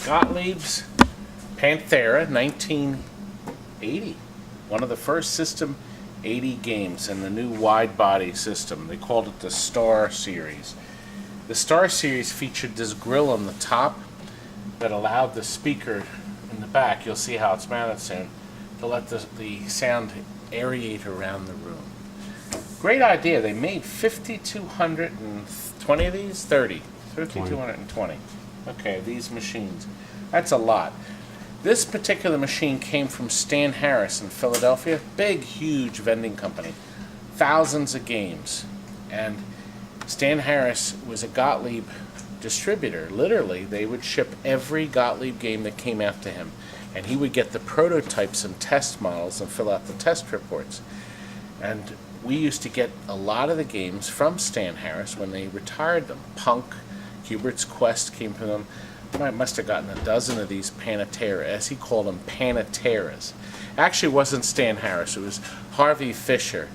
Gottlieb's Panthera 1980. One of the first System 80 games in the new wide body system. They called it the Star Series. The Star Series featured this grill on the top that allowed the speaker in the back, you'll see how it's mounted soon, to let the sound aerate around the room. Great idea. They made 5,220 of these? 5,220. Okay, these machines. That's a lot. This particular machine came from Stan Harris in Philadelphia. Big, huge vending company. Thousands of games. And Stan Harris was a Gottlieb distributor. Literally, they would ship every Gottlieb game that came out to him. And he would get the prototypes and test models and fill out the test reports. And we used to get a lot of the games from Stan Harris when they retired them. Punk, Hubert's Quest came from them. I must have gotten a dozen of these Panthera, as he called them, Pantheras. Actually, it wasn't Stan Harris. It was Harvey Fisher,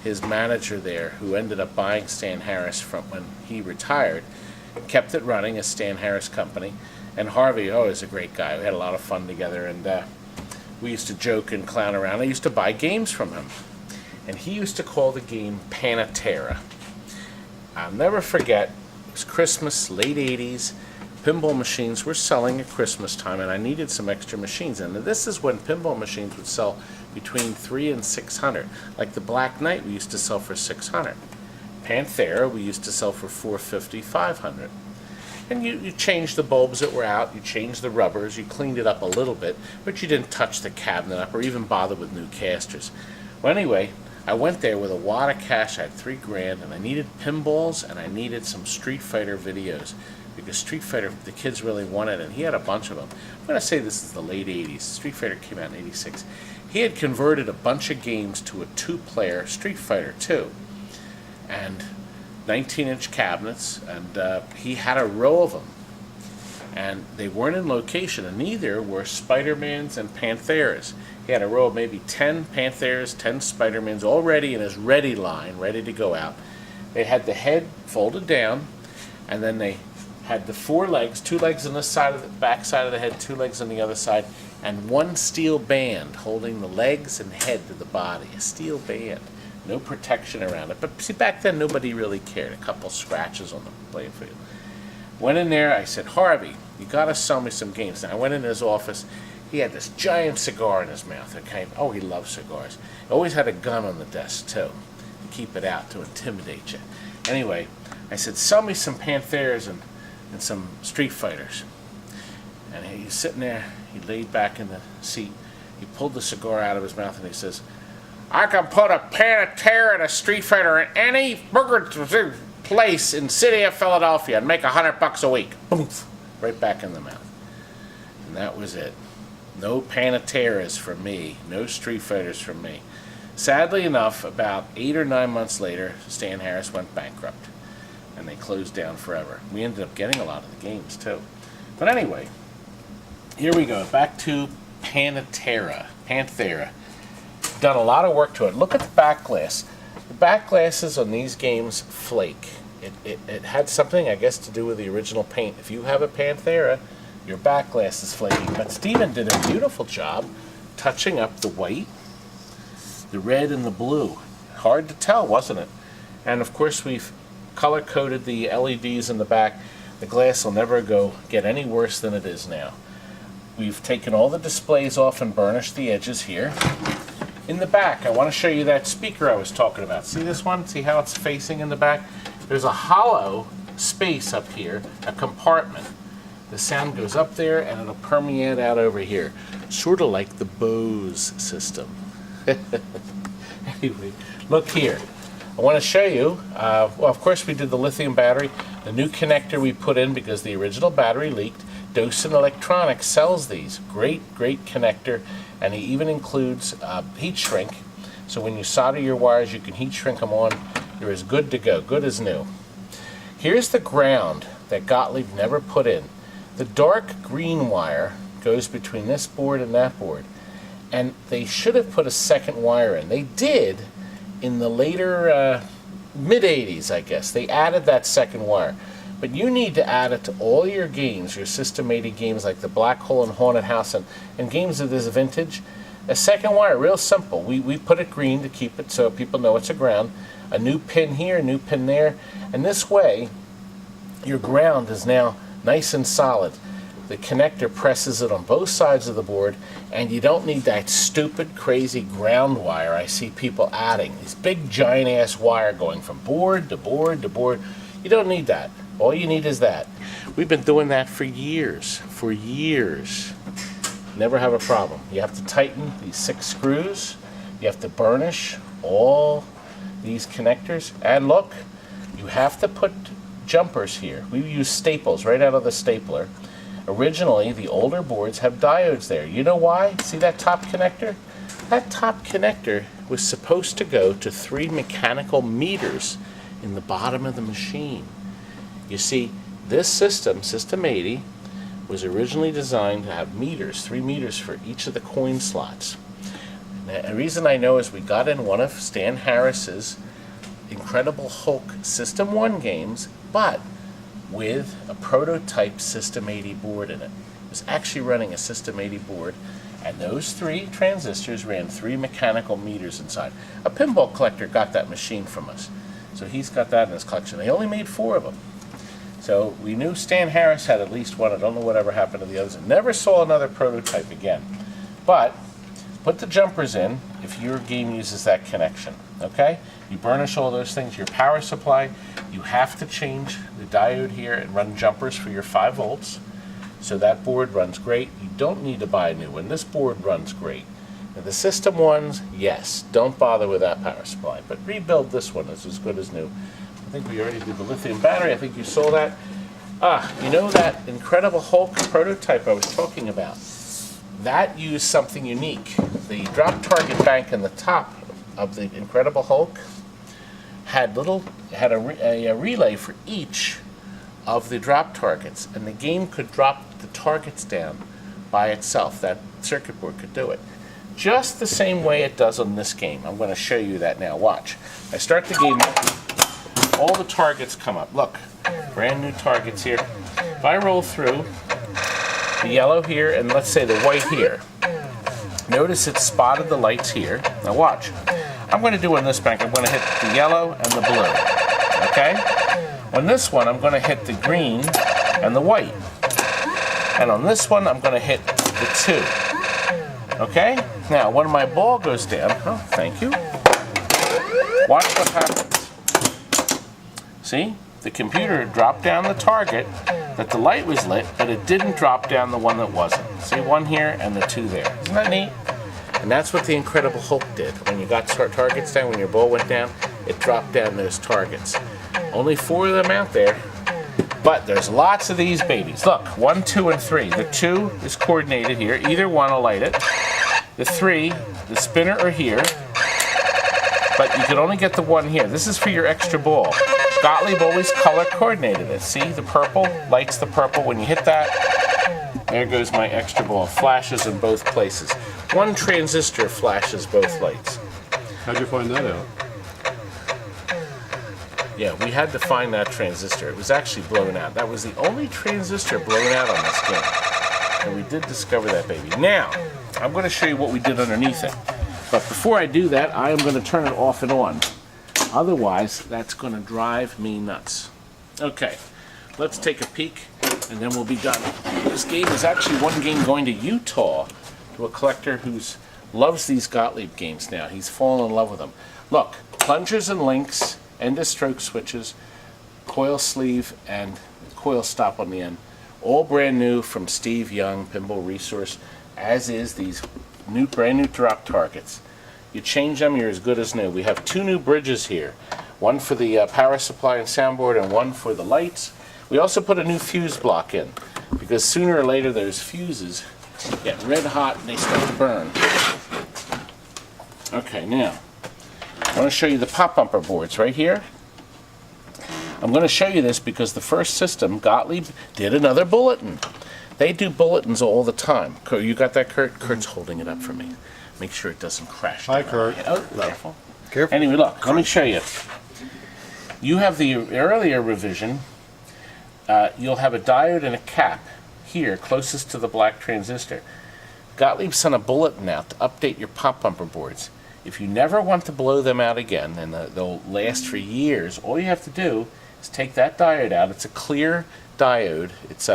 his manager there, who ended up buying Stan Harris from when he retired, kept it running as Stan Harris Company. And Harvey, is a great guy. We had a lot of fun together, and we used to joke and clown around. I used to buy games from him, and he used to call the game Panthera. I'll never forget, it was Christmas, late 80s. Pinball machines were selling at Christmas time, and I needed some extra machines. And this is when pinball machines would sell between $300 and $600. Like the Black Knight, we used to sell for $600. Panthera, we used to sell for $450, $500. And you changed the bulbs that were out, you changed the rubbers, you cleaned it up a little bit, but you didn't touch the cabinet up or even bother with new casters. Well, anyway, I went there with a wad of cash. I had $3,000, and I needed pinballs, and I needed some Street Fighter videos. Because Street Fighter, the kids really wanted it, and he had a bunch of them. I'm going to say this is the late 80s. Street Fighter came out in 86. He had converted a bunch of games to a two-player Street Fighter 2. And 19-inch cabinets, and he had a row of them. And they weren't in location, and neither were Spider-Mans and Pantheras. He had a row of maybe 10 Pantheras, 10 Spider-Mans, already in his ready line, ready to go out. They had the head folded down, and then they had the 4 legs, 2 legs on this side of the back side of the head, 2 legs on the other side, and one steel band holding the legs and head to the body. A steel band. No protection around it. But see, back then nobody really cared. A couple scratches on the playing field. Went in there, I said, Harvey, you gotta sell me some games. Now I went in his office. He had this giant cigar in his mouth. He loves cigars. He always had a gun on the desk too, to keep it out, to intimidate you. Anyway, I said, sell me some Pantheras and some Street Fighters. And he's sitting there, he laid back in the seat, he pulled the cigar out of his mouth and he says, I can put a Panthera and a Street Fighter in any burger place in the city of Philadelphia and make $100 a week. Boom! Right back in the mouth. And that was it. No Pantheras for me, no Street Fighters for me. Sadly enough, about 8 or 9 months later, Stan Harris went bankrupt. And they closed down forever. We ended up getting a lot of the games too. But anyway, here we go. Back to Panthera. Done a lot of work to it. Look at the back glass. The back glasses on these games flake. It had something, I guess, to do with the original paint. If you have a Panthera, your back glass is flaking. But Steven did a beautiful job touching up the white, the red, and the blue. Hard to tell, wasn't it? And of course, we've color-coded the LEDs in the back. The glass will never get any worse than it is now. We've taken all the displays off and burnished the edges here. In the back, I want to show you that speaker I was talking about. See this one? See how it's facing in the back? There's a hollow space up here, a compartment. The sound goes up there and it'll permeate out over here. Sort of like the Bose system. Anyway, look here. I want to show you, well, of course we did the lithium battery, the new connector we put in because the original battery leaked. Dosen Electronics sells these. Great connector, and he even includes heat shrink. So when you solder your wires, you can heat shrink them on. They're as good to go, good as new. Here's the ground that Gottlieb never put in. The dark green wire goes between this board and that board. And they should have put a second wire in. They did in the later mid-80s, I guess. They added that second wire. But you need to add it to all your games, your System 80 games like the Black Hole and Haunted House and games of this vintage. A second wire, real simple. We put it green to keep it so people know it's a ground. A new pin here, a new pin there. And this way, your ground is now nice and solid. The connector presses it on both sides of the board, and you don't need that stupid, crazy ground wire I see people adding. This big, giant-ass wire going from board to board to board. You don't need that. All you need is that. We've been doing that for years. For years. Never have a problem. You have to tighten these 6 screws. You have to burnish all these connectors. And look, you have to put jumpers here. We use staples right out of the stapler. Originally, the older boards have diodes there. You know why? See that top connector? That top connector was supposed to go to 3 mechanical meters in the bottom of the machine. You see, this system, System 80, was originally designed to have meters, 3 meters for each of the coin slots. Now, the reason I know is we got in one of Stan Harris's Incredible Hulk System 1 games, but with a prototype System 80 board in it. It was actually running a System 80 board, and those 3 transistors ran 3 mechanical meters inside. A pinball collector got that machine from us, so he's got that in his collection. They only made 4 of them. So we knew Stan Harris had at least one. I don't know whatever happened to the others. I never saw another prototype again. But put the jumpers in if your game uses that connection, okay? You burnish all those things. Your power supply, you have to change the diode here and run jumpers for your 5 volts. So that board runs great. You don't need to buy a new one. This board runs great. Now the System 1s, yes, don't bother with that power supply. But rebuild this one. It's as good as new. I think we already did the lithium battery. I think you saw that. You know that Incredible Hulk prototype I was talking about? That used something unique. The drop target bank in the top of the Incredible Hulk had a relay for each of the drop targets, and the game could drop the targets down by itself. That circuit board could do it. Just the same way it does on this game. I'm going to show you that now. Watch. I start the game up. All the targets come up. Look, brand new targets here. If I roll through the yellow here and let's say the white here, notice it spotted the lights here. Now watch. I'm going to do on this bank, I'm going to hit the yellow and the blue. Okay? On this one, I'm going to hit the green and the white. And on this one, I'm going to hit the 2. Okay? Now, when my ball goes down, oh, thank you. Watch what happens. See? The computer dropped down the target that the light was lit, but it didn't drop down the one that wasn't. See, 1 here and the 2 there. Isn't that neat? And that's what the Incredible Hulk did. When you got targets down, when your ball went down, it dropped down those targets. Only 4 of them out there, but there's lots of these babies. Look, 1, 2, and 3. The 2 is coordinated here. Either one will light it. The 3, the spinner are here, but you can only get the 1 here. This is for your extra ball. Gottlieb always color coordinated it. See, the purple lights the purple. When you hit that, there goes my extra ball. Flashes in both places. 1 transistor flashes both lights. How'd you find that out? Yeah, we had to find that transistor. It was actually blown out. That was the only transistor blown out on this game. And we did discover that baby. Now, I'm going to show you what we did underneath it. But before I do that, I am going to turn it off and on. Otherwise, that's going to drive me nuts. Okay, let's take a peek, and then we'll be done. This game is actually one game going to Utah to a collector who loves these Gottlieb games now. He's fallen in love with them. Look, plungers and links, end-of-stroke switches, coil sleeve, and coil stop on the end. All brand new from Steve Young, Pinball Resource, as is these brand new drop targets. You change them, you're as good as new. We have 2 new bridges here. One for the power supply and soundboard and one for the lights. We also put a new fuse block in because sooner or later those fuses get red hot and they start to burn. Okay, now I want to show you the pop bumper boards right here. I'm going to show you this because the first system, Gottlieb, did another bulletin. They do bulletins all the time. You got that, Kurt? Kurt's holding it up for me. Make sure it doesn't crash. Hi, Kurt. Oh, careful. Careful. Anyway, look, let me show you. You have the earlier revision you'll have a diode and a cap here closest to the black transistor. Gottlieb sent a bulletin out to update your pop bumper boards. If you never want to blow them out again, and they'll last for years, all you have to do is take that diode out. It's a clear diode. It's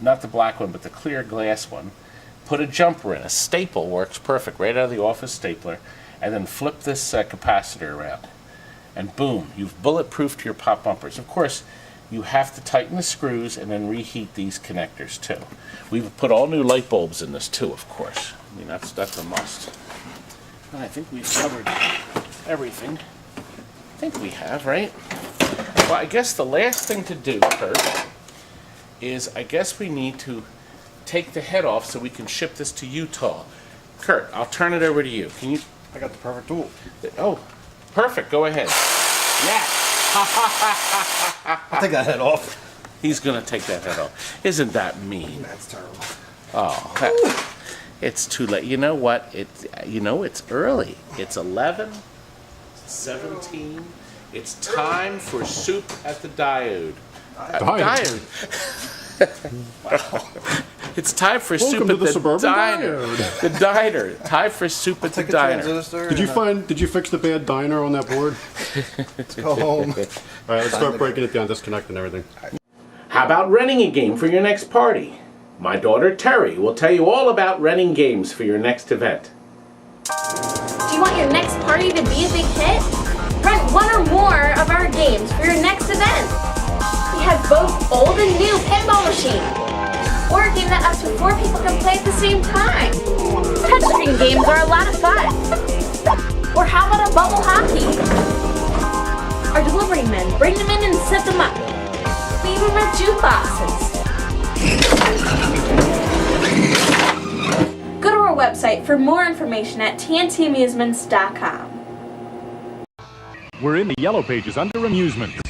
not the black one, but the clear glass one. Put a jumper in. A staple works perfect, right out of the office stapler. And then flip this capacitor around. And boom, you've bulletproofed your pop bumpers. Of course, you have to tighten the screws and then reheat these connectors too. We've put all new light bulbs in this too, of course. I mean, that's a must. And I think we've covered everything. I think we have, right? Well, I guess the last thing to do, Kurt, is I guess we need to take the head off so we can ship this to Utah. Kurt, I'll turn it over to you. Can you? I got the perfect tool. Oh, perfect. Go ahead. Yes. I'll take that head off. He's gonna take that head off. Isn't that mean? That's terrible. Oh, it's too late. You know what? It's early. It's 11:17. It's time for soup at the diode. Diode. It's time for soup at the diner. The diner. Time for soup at the diner. Did you fix the bad diner on that board? Let's go home. All right, let's start breaking it down, disconnecting everything. How about renting a game for your next party? My daughter Terry will tell you all about renting games for your next event. Do you want your next party to be a big hit? Rent one or more of our games for your next event. We have both old and new pinball machines, or a game that up to 4 people can play at the same time. Touchscreen games are a lot of fun. Or how about a bubble hockey? Our delivery men bring them in and set them up. We even rent jukeboxes. Go to our website for more information at TNTAmusements.com. We're in the yellow pages under amusements.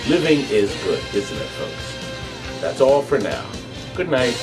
Living is good, isn't it, folks? That's all for now. Good night.